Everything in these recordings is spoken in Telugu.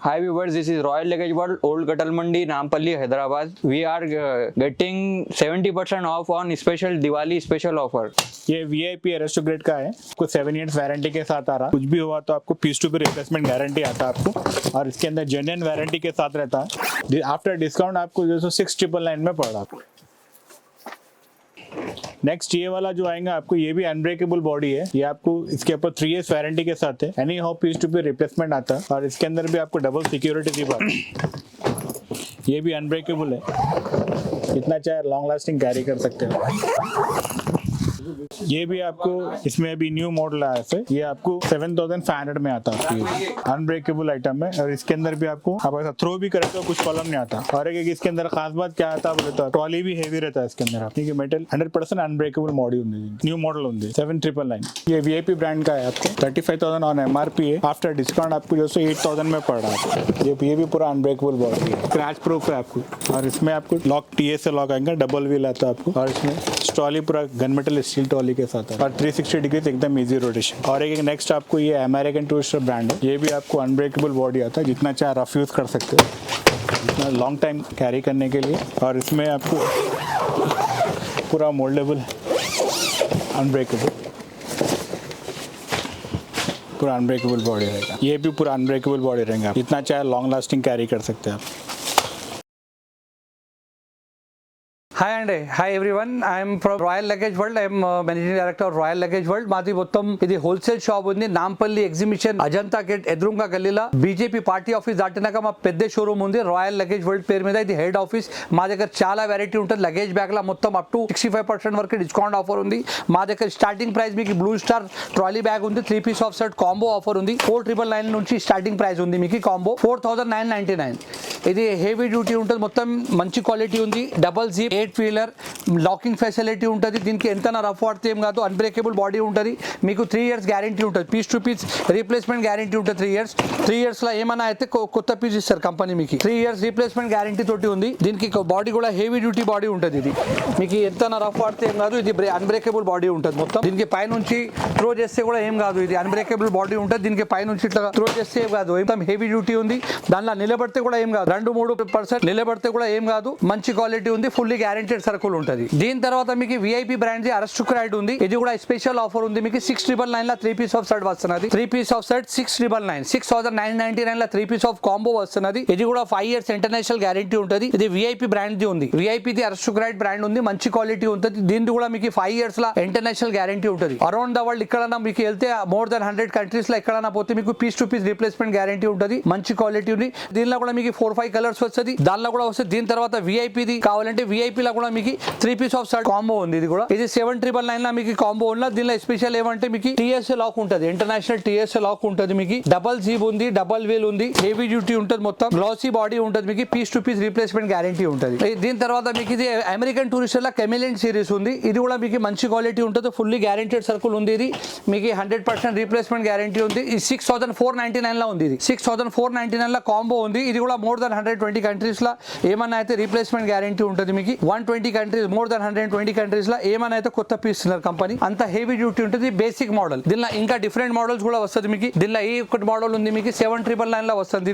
Hi viewers, this is Royal Luggage World, Old Katal Mandi, Nampalli, Hyderabad. We are getting 70% off on special Diwali special offer. ये VIP एरिस्टोक्रेट का है, आपको 7 years वारंटी के साथ आ रहा। कुछ भी हुआ तो आपको piece to piece replacement guarantee आता है आपको, और इसके अंदर जेन्युइन वारंटी के साथ रहता है। आफ्टर डिस्काउंट आपको जो है 6,999 में पड़ रहा है। नेक्स्ट ये वाला जो आएगा आपको, ये भी अनब्रेकेबल बॉडी है। ये आपको इसके ऊपर 3 years वारंटी के साथ है। Anyhow piece to piece replacement आता है, और इसके अंदर भी आपको डबल सिक्योरिटी दी बात। ये भी अनब्रेकेबल है, इतना चाहे लॉन्ग लास्टिंग कैरी कर सकते हो। ये भी आपको इसमें अभी न्यू मॉडल आया है, ये आपको 7,500 में आता है। अनब्रेकेबल आइटम है, और इसके अंदर भी आपको आप ऐसा थ्रो भी करे तो कुछ प्रॉब्लम नहीं आता। और एक इसके अंदर खास बात क्या आता है बोले तो ट्रॉली भी हेवी रहता है इसके अंदर। आपकी मेटल 100% अनब्रेकेबल बॉडी होती, न्यू मॉडल होती 7,999। ये VIP ब्रांड का है, आपको 35,000 ऑन MRP है। आफ्टर डिस्काउंट आपको जो 8,000 में पड़ रहा है। ये भी पूरा अनब्रेकेबल बॉडी है, क्रैच प्रूफ है आपको। और इसमें आपको लॉक TS से लॉक आएगा, डबल व्हील आता है आपको। और इसमें ट्रॉली पूरा गन मेटल स्टील ट्रॉली के साथ है, और 360 डिग्री एकदम इजी रोटेशन। और एक नेक्स्ट आपको ये अमेरिकन टूरिस्टर ब्रांड है। ये भी आपको अनब्रेकेबल बॉडी आता है, जितना चाहे रफ यूज कर सकते हो, जितना लॉन्ग टाइम कैरी करने के लिए। और इसमें आपको पूरा मोल्डेबल अनब्रेकेबल, पूरा अनब्रेकेबल बॉडी रहेगा। ये भी पूरा अनब्रेकेबल बॉडी रहेगा, जितना चाहे लॉन्ग लास्टिंग कैरी कर सकते हैं आप। హాయ్ అండి, hi everyone. I'm from royal luggage world. I'm managing director of royal luggage world. మాది మొత్తం ఇది హోల్సేల్ షాప్ ఉంది, నాంపల్లి ఎగ్జిబిషన్ అజంతా గేట్ ఎదురుగా గల్లీలో బీజేపీ పార్టీ ఆఫీస్ దాటినాక మా పెద్ద షోరూమ్ ఉంది రాయల్ లగేజ్ వరల్డ్ పేరు మీద. ఇది హెడ్ ఆఫీస్. మా దగ్గర చాలా వెరైటీ ఉంటుంది. లగేజ్ బ్యాగ్ లా మొత్తం అప్ టు 65% వరకు డిస్కౌంట్ ఆఫర్ ఉంది. మా దగ్గర స్టార్టింగ్ ప్రైస్ మీకు బ్లూ స్టార్ ట్రాలీ బ్యాగ్ ఉంది, 3 piece of set combo offer ఉంది. 4,999 నుంచి స్టార్టింగ్ ప్రైస్ ఉంది మీకు కాంబో 4,999. ఇది హెవీ డ్యూటీ ఉంటుంది, మొత్తం మంచి క్వాలిటీ ఉంది. Double jeep 8 wheeler locking facility ఉంటుంది. దీనికి ఎంత రఫ్ వాడితే ఏం కాదు, అన్బ్రేకేబుల్ బాడీ ఉంటుంది. మీకు 3 years గ్యారంటీ ఉంటుంది. Piece to piece replacement guarantee ఉంటుంది 3 years. 3 years లో ఏమైనా అయితే కొత్త పీస్ ఇస్తారు కంపెనీ మీకు. 3 years రీప్లేస్మెంట్ గ్యారంటీ తోటి ఉంది. దీనికి బాడీ కూడా హెవీ డ్యూటీ బాడీ ఉంటుంది. ఇది మీకు ఎంత రఫ్ వాడితే ఏం కాదు, ఇది అన్బ్రేకేబుల్ బాడీ ఉంటుంది మొత్తం. దీనికి పైనుంచి త్రో చేస్తే కూడా ఏం కాదు, ఇది అన్బ్రేకేబుల్ బాడీ ఉంటుంది. దీనికి పైనుంచి ఇట్లా త్రో చేస్తే ఏం కాదు, మొత్తం హెవీ డ్యూటీ ఉంది. దానిలో నిలబడితే కూడా ఏం కాదు, 2-3% నిలబడితే కూడా ఏం కాదు. మంచి క్వాలిటీ ఉంది, ఫుల్లీ గ్యారంటీడ్ సర్కిల్ ఉంటుంది. దీని తర్వాత మీకు VIP బ్రాండ్ అరిస్టోక్రాట్ ఉంది. ఇది కూడా స్పెషల్ ఆఫర్ ఉంది మీకు. 6,999 లో 3 piece ఆఫ్ సెట్ వస్తున్నది. 3 piece ఆఫ్ సెట్ 6,999. 6,999 లో 3 piece ఆఫ్ కాంబో వస్తున్నది. ఇది కూడా 5 years ఇంటర్నేషనల్ గ్యారంటీ ఉంటుంది. ఇది VIP బ్రాండ్ ది ఉంది. VIP ది అరిస్టోక్రాట్ బ్రాండ్ ఉంది, మంచి క్వాలిటీ ఉంటుంది. దీనికి కూడా మీకు 5 years లో ఇంటర్నేషనల్ గ్యారంటీ ఉంటుంది. అరౌండ్ ద వరల్డ్ ఎక్కడైనా మీకు వెళ్తే మోర్ దెన్ 100 కంట్రీస్ లో ఎక్కడైనా పోతే మీకు piece to piece replacement guarantee ఉంటుంది, మంచి క్వాలిటీ ఉంది. దీనిలో కూడా మీకు 4-5 కలర్స్ వస్తుంది, దానిలో కూడా వస్తుంది. దీని తర్వాత VIP ది కావాలంటే VIP లో కూడా మీకు 3 piece ఆఫ్ సెట్ కాంబో ఉంది. ఇది కూడా ఇది 7,999 లో మీకు కాంబో ఉన్న. దీనిలో స్పెషల్ ఏమంటే మీకు TSA లాక్ ఉంటుంది, ఇంటర్నేషనల్ TSA లాక్ ఉంటుంది. మీకు డబల్ జీప్ ఉంది, డబల్ వీల్ ఉంది, హెవీ డ్యూటీ ఉంటుంది, మొత్తం గ్లాసీ బాడీ ఉంటుంది. మీకు piece to piece replacement guarantee ఉంటుంది. దీని తర్వాత మీకు ఇది అమెరికన్ టూరిస్టర్ లా కెమిలియన్ సిరీస్ ఉంది. ఇది కూడా మీకు మంచి క్వాలిటీ ఉంటుంది, ఫుల్లీ గ్యారంటీడ్ సర్కిల్ ఉంది. ఇది మీకు 100% రీప్లేస్మెంట్ గ్యారంటీ ఉంది. ఇది 6,499 లో ఉంది. ఇది 6,499 లో కాంబో ఉంది. ఇది కూడా మోర్ దెన్ 120 కంట్రీస్ లో ఏమన్నా అయితే రీప్లేస్మెంట్ గ్యారంటీ ఉంటుంది. మీకు 120 కంట్రీస్, మోర్ దెన్ 120 కంట్రీస్ లో ఏమైనా అయితే కొత్త పీస్ కంపెనీ అంత హెవీ డ్యూటీ ఉంటుంది. Basic model. దీనిలో ఇంకా డిఫరెంట్ మోడల్స్ కూడా వస్తుంది మీకు. దీనిలో ఈ ఒకటి మోడల్ ఉంది మీకు 7,999 లో వస్తుంది.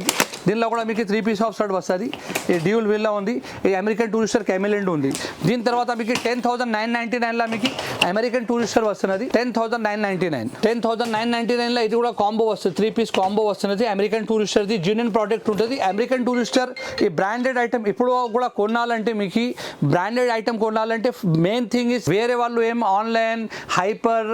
దీనిలో కూడా మీకు 3 piece ఆఫ్ సెట్ వస్తుంది. ఈ డ్యూల్ వీల్ లో ఉంది. ఈ అమెరికన్ టూరిస్టర్ కెమిలెండ్ ఉంది. దీని తర్వాత మీకు 10,999 లో మీకు అమెరికన్ టూరిస్టర్ వస్తున్నది. 10,999. 10,999 లో ఇది కూడా కాంబో వస్తుంది, 3 piece కాంబో వస్తున్నది. American Tourister the genuine product ఉంటుంది. అమెరికన్ టూరిస్టర్ ఈ బ్రాండెడ్ ఐటమ్ ఇప్పుడు కూడా కొనాలంటే మీకు బ్రాండెడ్ ఐటమ్ కొనాలంటే మెయిన్ థింగ్ ఇస్ వేరే వాళ్ళు ఏం ఆన్లైన్ హైపర్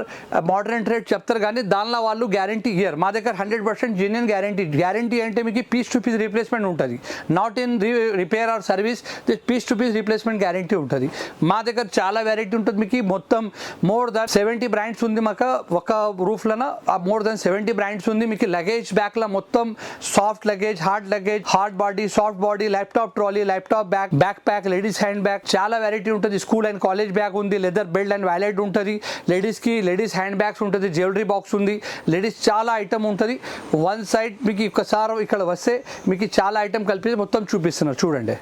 మోడర్న్ ట్రేడ్ చెప్తారు, కానీ దానిలో వాళ్ళు గ్యారంటీ ఇయర్. మా దగ్గర 100% జెన్యూన్ గ్యారంటీ. గ్యారంటీ అంటే మీకు పీస్ టు పీస్ రీప్లేస్మెంట్ ఉంటుంది, not in repair or service. Piece to piece replacement guarantee ఉంటుంది. మా దగ్గర చాలా వెరైటీ ఉంటుంది. మీకు మొత్తం మోర్ దాన్ 70 బ్రాండ్స్ ఉంది. మాకు ఒక రూఫ్లోన మోర్ దాన్ 70 బ్రాండ్స్ ఉంది. మీకు లగేజ్ బ్యాగ్లో మొత్తం soft luggage, hard body, soft body, laptop trolley, laptop bag, back pack, ladies hand bag, చాలా వెరైటీ ఉంటుంది. స్కూల్ అండ్ కాలేజ్ బ్యాగ్ ఉంది, లెదర్ బెల్ట్ అండ్ వ్యాలెట్ ఉంటుంది. లేడీస్ హ్యాండ్ బ్యాగ్స్ ఉంటుంది, జ్యువెలరీ బాక్స్ ఉంది. లేడీస్ చాలా ఐటమ్ ఉంటుంది. వన్ సైడ్ మీకు ఒక్కసారి ఇక్కడ వస్తే మీకు చాలా ఐటమ్ కలిపి మొత్తం చూపిస్తున్నారు చూడండి.